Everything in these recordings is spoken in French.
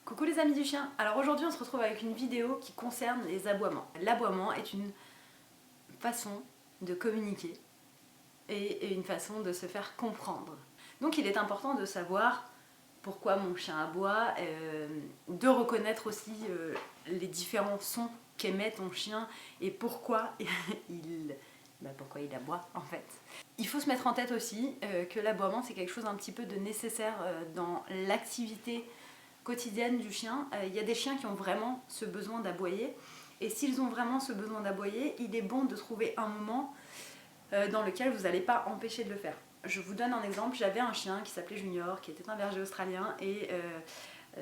Coucou les amis du chien. Alors aujourd'hui on se retrouve avec une vidéo qui concerne les aboiements. L'aboiement est une façon de communiquer et une façon de se faire comprendre. Donc il est important de savoir pourquoi mon chien aboie, de reconnaître aussi les différents sons qu'émet ton chien et pourquoi pourquoi il aboie en fait. Il faut se mettre en tête aussi que l'aboiement c'est quelque chose un petit peu de nécessaire dans l'activité quotidienne du chien. Il y a des chiens qui ont vraiment ce besoin d'aboyer et s'ils ont vraiment ce besoin d'aboyer, il est bon de trouver un moment dans lequel vous n'allez pas empêcher de le faire. Je vous donne un exemple, j'avais un chien qui s'appelait Junior, qui était un berger australien et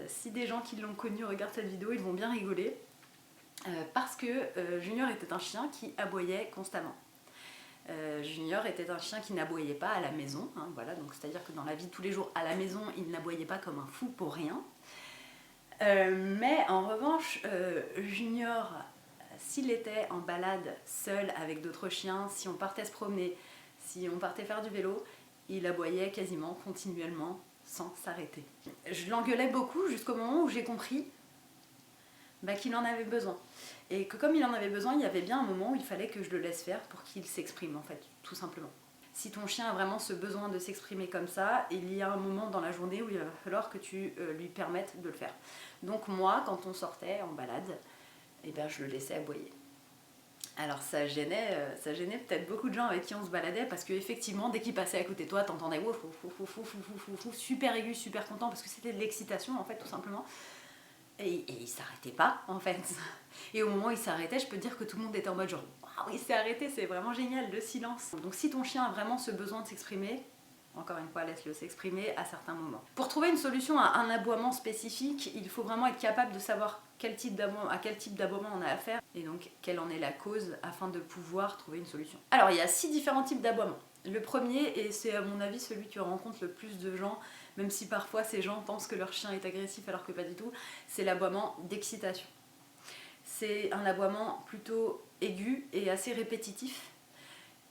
si des gens qui l'ont connu regardent cette vidéo, ils vont bien rigoler parce que Junior était un chien qui aboyait constamment. Junior était un chien qui n'aboyait pas à la maison, hein, voilà, donc c'est-à-dire que dans la vie de tous les jours à la maison, il n'aboyait pas comme un fou pour rien. Mais en revanche, Junior, s'il était en balade seul avec d'autres chiens, si on partait se promener, si on partait faire du vélo, il aboyait quasiment continuellement sans s'arrêter. Je l'engueulais beaucoup jusqu'au moment où j'ai compris qu'il en avait besoin. Et que comme il en avait besoin, il y avait bien un moment où il fallait que je le laisse faire pour qu'il s'exprime en fait, tout simplement. Si ton chien a vraiment ce besoin de s'exprimer comme ça, il y a un moment dans la journée où il va falloir que tu lui permettes de le faire. Donc moi, quand on sortait en balade, je le laissais aboyer. Alors ça gênait peut-être beaucoup de gens avec qui on se baladait parce qu'effectivement, dès qu'il passait à côté de toi, t'entendais ouf, ouf, ouf, ouf, ouf, ouf, ouf, super aigu, super content parce que c'était de l'excitation en fait, tout simplement. Et il s'arrêtait pas en fait. Et au moment où il s'arrêtait, je peux te dire que tout le monde était en mode genre waouh, il s'est arrêté, c'est vraiment génial, le silence. Donc si ton chien a vraiment ce besoin de s'exprimer, encore une fois, laisse-le s'exprimer à certains moments. Pour trouver une solution à un aboiement spécifique, il faut vraiment être capable de savoir à quel type d'aboiement on a affaire et donc quelle en est la cause afin de pouvoir trouver une solution. Alors il y a 6 différents types d'aboiements. Le premier, et c'est à mon avis celui qui rencontre le plus de gens, même si parfois ces gens pensent que leur chien est agressif alors que pas du tout, c'est l'aboiement d'excitation. C'est un aboiement plutôt aigu et assez répétitif.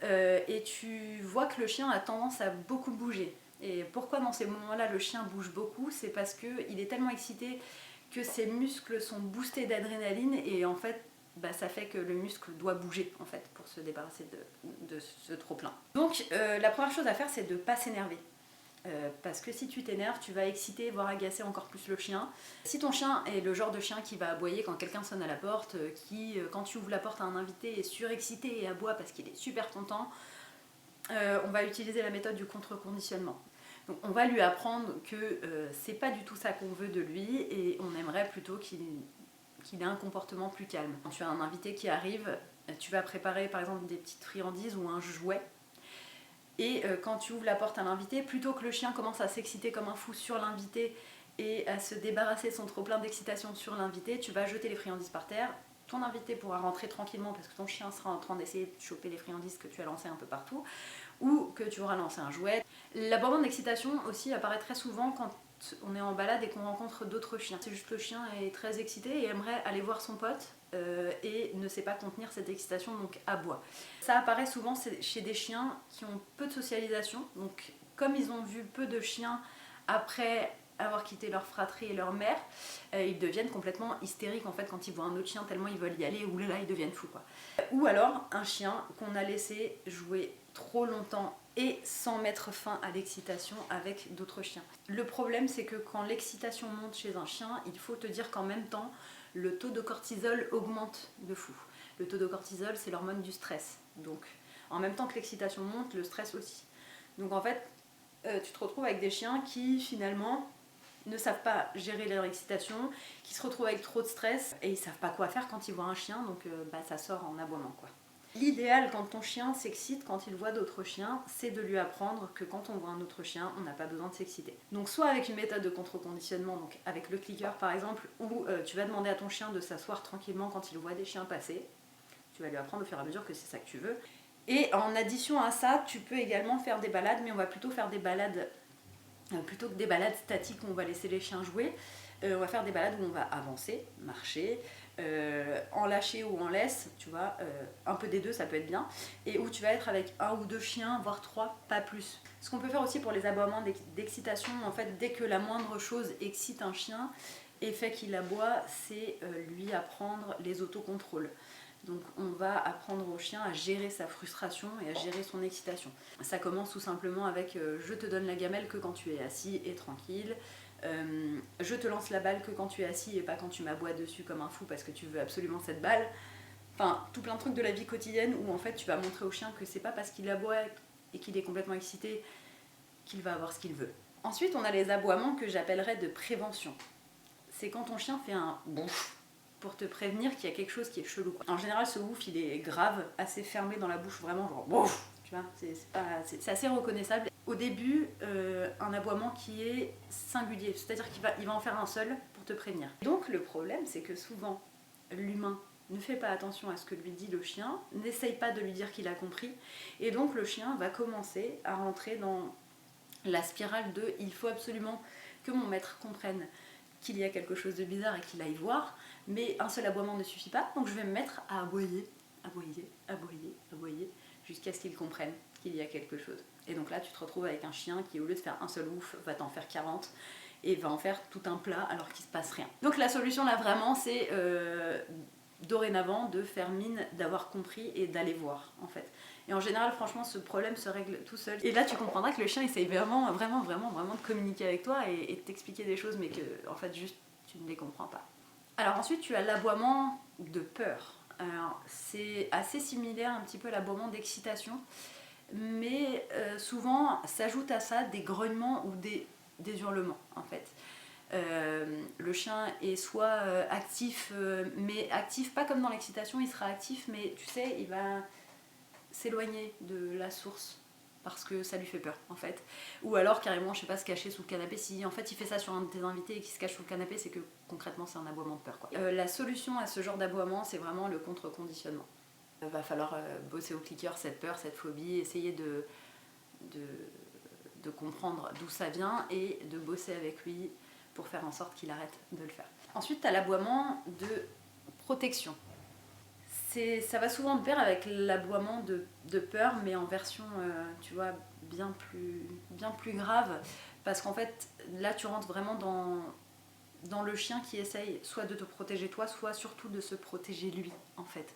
Et tu vois que le chien a tendance à beaucoup bouger. Et pourquoi dans ces moments-là le chien bouge beaucoup? C'est parce qu'il est tellement excité que ses muscles sont boostés d'adrénaline et en fait ça fait que le muscle doit bouger en fait pour se débarrasser de ce trop-plein. Donc la première chose à faire c'est de ne pas s'énerver. Parce que si tu t'énerves, tu vas exciter, voire agacer encore plus le chien. Si ton chien est le genre de chien qui va aboyer quand quelqu'un sonne à la porte, qui, quand tu ouvres la porte à un invité, est surexcité et aboie parce qu'il est super content, on va utiliser la méthode du contre-conditionnement. Donc on va lui apprendre que c'est pas du tout ça qu'on veut de lui et on aimerait plutôt qu'il ait un comportement plus calme. Quand tu as un invité qui arrive, tu vas préparer par exemple des petites friandises ou un jouet. Et quand tu ouvres la porte à l'invité, plutôt que le chien commence à s'exciter comme un fou sur l'invité et à se débarrasser de son trop plein d'excitation sur l'invité, tu vas jeter les friandises par terre. Ton invité pourra rentrer tranquillement parce que ton chien sera en train d'essayer de choper les friandises que tu as lancées un peu partout ou que tu auras lancé un jouet. L'abandon d'excitation aussi apparaît très souvent quand on est en balade et qu'on rencontre d'autres chiens. C'est juste que le chien est très excité et aimerait aller voir son pote et ne sait pas contenir cette excitation, donc aboie. Ça apparaît souvent chez des chiens qui ont peu de socialisation, donc comme ils ont vu peu de chiens après avoir quitté leur fratrie et leur mère, ils deviennent complètement hystériques en fait quand ils voient un autre chien tellement ils veulent y aller, ou là ils deviennent fous quoi. Ou alors un chien qu'on a laissé jouer trop longtemps et sans mettre fin à l'excitation avec d'autres chiens. Le problème c'est que quand l'excitation monte chez un chien, il faut te dire qu'en même temps le taux de cortisol augmente de fou. Le taux de cortisol c'est l'hormone du stress, donc en même temps que l'excitation monte, le stress aussi. Donc en fait tu te retrouves avec des chiens qui finalement ne savent pas gérer leur excitation, qui se retrouvent avec trop de stress et ils savent pas quoi faire quand ils voient un chien, donc ça sort en aboiement quoi. L'idéal quand ton chien s'excite quand il voit d'autres chiens, c'est de lui apprendre que quand on voit un autre chien, on n'a pas besoin de s'exciter. Donc soit avec une méthode de contre-conditionnement, donc avec le clicker par exemple, où tu vas demander à ton chien de s'asseoir tranquillement quand il voit des chiens passer, tu vas lui apprendre au fur et à mesure que c'est ça que tu veux, Et en addition à ça, tu peux également faire des balades, mais on va plutôt faire des balades, plutôt que des balades statiques où on va laisser les chiens jouer, on va faire des balades où on va avancer, marcher, en lâcher ou en laisse, tu vois, un peu des deux, ça peut être bien, et où tu vas être avec un ou deux chiens, voire trois, pas plus. Ce qu'on peut faire aussi pour les aboiements d'excitation, en fait, dès que la moindre chose excite un chien et fait qu'il aboie, c'est lui apprendre les autocontrôles. Donc on va apprendre au chien à gérer sa frustration et à gérer son excitation. Ça commence tout simplement avec je te donne la gamelle que quand tu es assis et tranquille. Je te lance la balle que quand tu es assis et pas quand tu m'aboies dessus comme un fou parce que tu veux absolument cette balle. Enfin, tout plein de trucs de la vie quotidienne où en fait tu vas montrer au chien que c'est pas parce qu'il aboie et qu'il est complètement excité qu'il va avoir ce qu'il veut. Ensuite, on a les aboiements que j'appellerais de prévention. C'est quand ton chien fait un bouf pour te prévenir qu'il y a quelque chose qui est chelou. En général, ce ouf, il est grave, assez fermé dans la bouche, vraiment genre bouf, tu vois, c'est assez reconnaissable. Au début, un aboiement qui est singulier, c'est-à-dire qu'il va en faire un seul pour te prévenir. Donc le problème, c'est que souvent, l'humain ne fait pas attention à ce que lui dit le chien, n'essaye pas de lui dire qu'il a compris, et donc le chien va commencer à rentrer dans la spirale de il faut absolument que mon maître comprenne qu'il y a quelque chose de bizarre et qu'il aille voir, mais un seul aboiement ne suffit pas, donc je vais me mettre à aboyer, aboyer, aboyer, aboyer, jusqu'à ce qu'il comprenne qu'il y a quelque chose. Et donc là, tu te retrouves avec un chien qui, au lieu de faire un seul ouf, va t'en faire 40 et va en faire tout un plat alors qu'il se passe rien. Donc la solution là vraiment, c'est dorénavant de faire mine d'avoir compris et d'aller voir en fait. Et en général, franchement, ce problème se règle tout seul. Et là, tu comprendras que le chien essaye vraiment de communiquer avec toi et de t'expliquer des choses, mais que, en fait, juste, tu ne les comprends pas. Alors ensuite, tu as l'aboiement de peur. Alors, c'est assez similaire un petit peu à l'aboiement d'excitation, mais souvent, s'ajoute à ça des grognements ou des hurlements, en fait. Le chien est soit actif, mais actif pas comme dans l'excitation, il sera actif, mais tu sais, il va s'éloigner de la source parce que ça lui fait peur en fait, ou alors carrément je sais pas se cacher sous le canapé. Si en fait il fait ça sur un de tes invités et qu'il se cache sous le canapé, c'est que concrètement c'est un aboiement de peur quoi. La solution à ce genre d'aboiement, c'est vraiment le contre-conditionnement. Va falloir bosser au clicker cette peur, cette phobie, essayer de comprendre d'où ça vient et de bosser avec lui pour faire en sorte qu'il arrête de le faire. Ensuite tu as l'aboiement de protection. Ça va souvent de pair avec l'aboiement de peur, mais en version, tu vois, bien plus grave. Parce qu'en fait, là, tu rentres vraiment dans le chien qui essaye soit de te protéger toi, soit surtout de se protéger lui, en fait.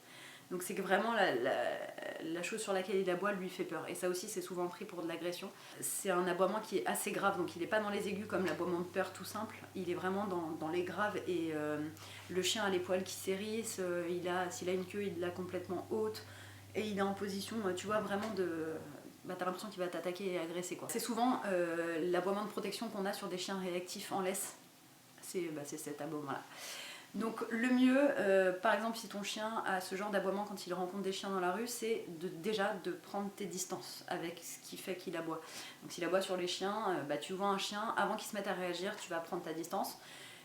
Donc c'est que vraiment la chose sur laquelle il aboie lui fait peur. Et ça aussi, c'est souvent pris pour de l'agression. C'est un aboiement qui est assez grave, donc il n'est pas dans les aigus comme l'aboiement de peur tout simple. Il est vraiment dans les graves. Et le chien a les poils qui s'hérissent, s'il a une queue, il l'a complètement haute. Et il est en position, tu vois, vraiment de... Bah, t'as l'impression qu'il va t'attaquer et agresser, quoi. C'est souvent l'aboiement de protection qu'on a sur des chiens réactifs en laisse. C'est cet aboiement-là. Donc le mieux, par exemple si ton chien a ce genre d'aboiement quand il rencontre des chiens dans la rue, c'est déjà de prendre tes distances avec ce qui fait qu'il aboie. Donc s'il aboie sur les chiens, tu vois un chien, avant qu'il se mette à réagir, tu vas prendre ta distance,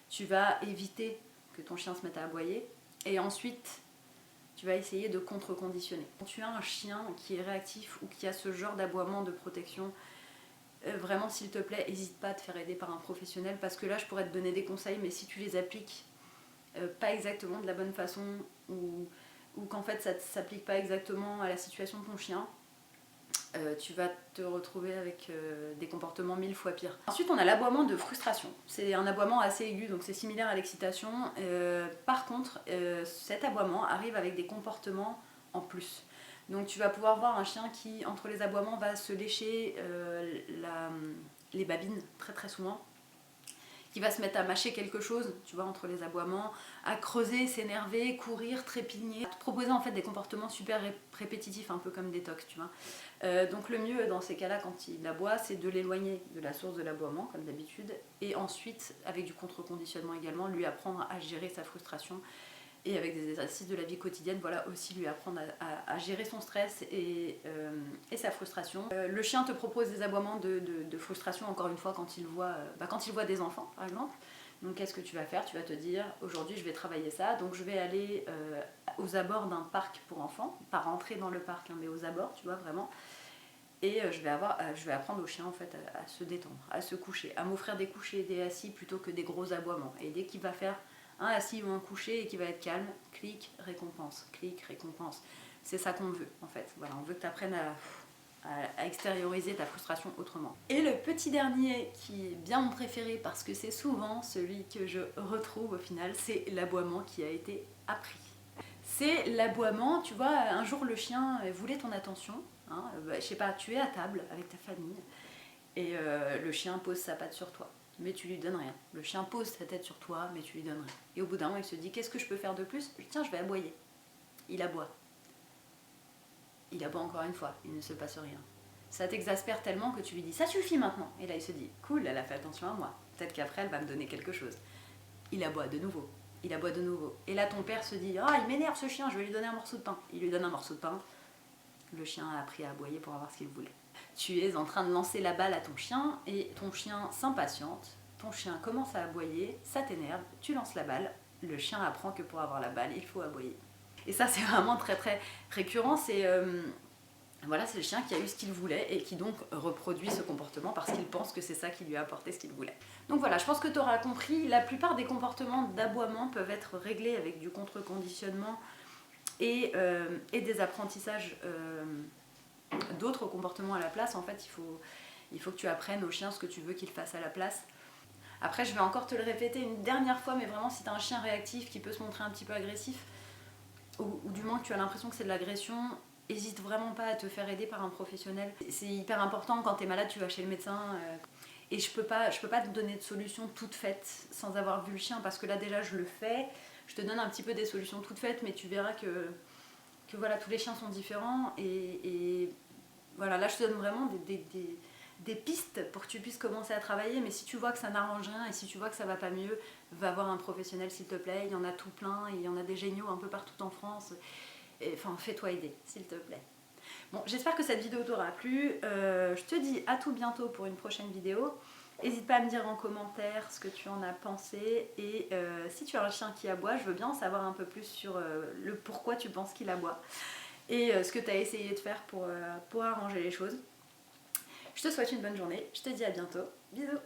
tu vas éviter que ton chien se mette à aboyer, et ensuite tu vas essayer de contre-conditionner. Quand tu as un chien qui est réactif ou qui a ce genre d'aboiement de protection, vraiment s'il te plaît, n'hésite pas à te faire aider par un professionnel, parce que là je pourrais te donner des conseils, mais si tu les appliques pas exactement de la bonne façon, ou qu'en fait ça ne s'applique pas exactement à la situation de ton chien, tu vas te retrouver avec des comportements 1000 fois pires. Ensuite on a l'aboiement de frustration. C'est un aboiement assez aigu, donc c'est similaire à l'excitation. Par contre, cet aboiement arrive avec des comportements en plus. Donc tu vas pouvoir voir un chien qui, entre les aboiements, va se lécher les babines très très souvent, qui va se mettre à mâcher quelque chose, tu vois, entre les aboiements, à creuser, s'énerver, courir, trépigner, te proposer en fait des comportements super répétitifs, un peu comme des tocs, tu vois. Donc le mieux dans ces cas-là, quand il aboie, c'est de l'éloigner de la source de l'aboiement, comme d'habitude, et ensuite, avec du contre-conditionnement également, lui apprendre à gérer sa frustration, et avec des exercices de la vie quotidienne, voilà, aussi lui apprendre à gérer son stress et sa frustration. Le chien te propose des aboiements de frustration, encore une fois, quand il voit des enfants, par exemple. Donc qu'est-ce que tu vas faire? Tu vas te dire, aujourd'hui je vais travailler ça, donc je vais aller aux abords d'un parc pour enfants, pas rentrer dans le parc, hein, mais aux abords, tu vois, vraiment. Et je vais apprendre au chien en fait à se détendre, à se coucher, à m'offrir des couchers, des assis plutôt que des gros aboiements. Et dès qu'il va faire un assis ou un coucher et qu'il va être calme, clic, récompense, clic, récompense. C'est ça qu'on veut en fait. Voilà, on veut que tu apprennes à extérioriser ta frustration autrement. Et le petit dernier qui est bien mon préféré parce que c'est souvent celui que je retrouve au final, c'est l'aboiement qui a été appris. C'est l'aboiement, tu vois, un jour le chien voulait ton attention, hein, je sais pas, tu es à table avec ta famille et le chien pose sa patte sur toi, mais tu lui donnes rien. Le chien pose sa tête sur toi, mais tu lui donnes rien. Et au bout d'un moment, il se dit, qu'est-ce que je peux faire de plus? Tiens, je vais aboyer. Il aboie. Il aboie encore une fois, il ne se passe rien. Ça t'exaspère tellement que tu lui dis, ça suffit maintenant. Et là, il se dit, cool, elle a fait attention à moi. Peut-être qu'après, elle va me donner quelque chose. Il aboie de nouveau. Il aboie de nouveau. Et là, ton père se dit, ah, il m'énerve ce chien, je vais lui donner un morceau de pain. Il lui donne un morceau de pain. Le chien a appris à aboyer pour avoir ce qu'il voulait. Tu es en train de lancer la balle à ton chien et ton chien s'impatiente. Ton chien commence à aboyer, ça t'énerve, tu lances la balle. Le chien apprend que pour avoir la balle, il faut aboyer. Et ça, c'est vraiment très très récurrent. Voilà, c'est le chien qui a eu ce qu'il voulait et qui donc reproduit ce comportement parce qu'il pense que c'est ça qui lui a apporté ce qu'il voulait. Donc voilà, je pense que tu auras compris, la plupart des comportements d'aboiement peuvent être réglés avec du contre-conditionnement et des apprentissages d'autres comportements à la place. En fait, il faut que tu apprennes au chien ce que tu veux qu'il fasse à la place. Après, je vais encore te le répéter une dernière fois, mais vraiment, si tu as un chien réactif qui peut se montrer un petit peu agressif, ou du moins que tu as l'impression que c'est de l'agression, n'hésite vraiment pas à te faire aider par un professionnel. C'est hyper important, quand tu es malade, tu vas chez le médecin. Et je peux pas te donner de solution toute faite sans avoir vu le chien, parce que là déjà je le fais. Je te donne un petit peu des solutions toutes faites, mais tu verras que voilà, tous les chiens sont différents. Et voilà, là je te donne vraiment des pistes pour que tu puisses commencer à travailler. Mais si tu vois que ça n'arrange rien et si tu vois que ça va pas mieux, va voir un professionnel s'il te plaît. Il y en a tout plein, et il y en a des géniaux un peu partout en France. Enfin, fais-toi aider, s'il te plaît. Bon, j'espère que cette vidéo t'aura plu. Je te dis à tout bientôt pour une prochaine vidéo. N'hésite pas à me dire en commentaire ce que tu en as pensé. Et si tu as un chien qui aboie, je veux bien en savoir un peu plus sur le pourquoi tu penses qu'il aboie. Et ce que tu as essayé de faire pour arranger les choses. Je te souhaite une bonne journée. Je te dis à bientôt. Bisous.